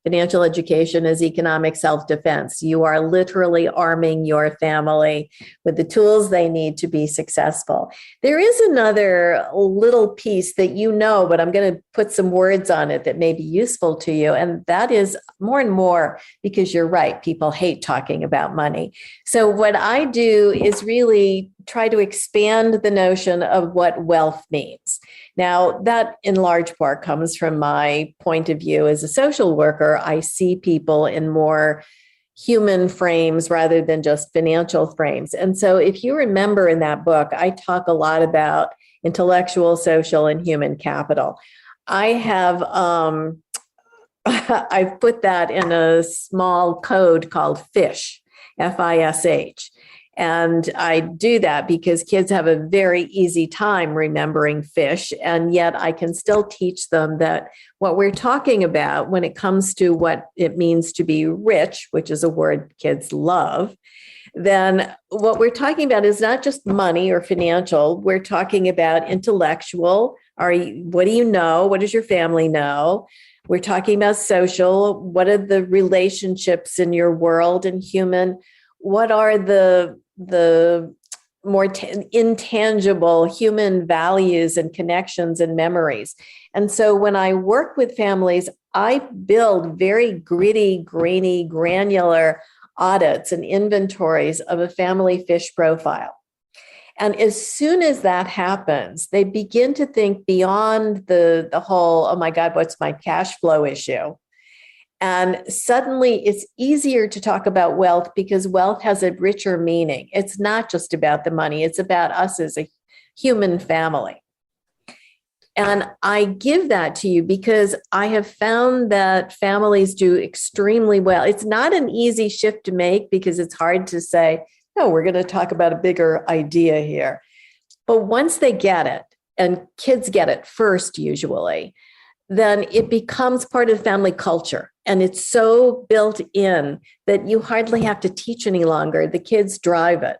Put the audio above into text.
financial education is economic self-defense. You are literally arming your family with the tools they need to be successful. There is another little piece that you know, but I'm going to put some words on it that may be useful to you. And that is more and more, because you're right, people hate talking about money. So what I do is really try to expand the notion of what wealth means. Now, that in large part comes from my point of view as a social worker. I see people in more human frames rather than just financial frames. And so if you remember in that book, I talk a lot about intellectual, social, and human capital. I have I've put that in a small code called FISH, FISH. And I do that because kids have a very easy time remembering fish. And yet I can still teach them that what we're talking about when it comes to what it means to be rich, which is a word kids love, then what we're talking about is not just money or financial. We're talking about intellectual. What do you know? What does your family know? We're talking about social. What are the relationships in your world? And human? What are the more intangible human values and connections and memories? And so when I work with families, I build very gritty, grainy, granular audits and inventories of a family fish profile. And as soon as that happens, they begin to think beyond the whole, oh my God, what's my cash flow issue? And suddenly it's easier to talk about wealth because wealth has a richer meaning. It's not just about the money. It's about us as a human family. And I give that to you because I have found that families do extremely well. It's not an easy shift to make because it's hard to say, no, we're going to talk about a bigger idea here. But once they get it, and kids get it first usually, then it becomes part of family culture. And it's so built in that you hardly have to teach any longer. The kids drive it.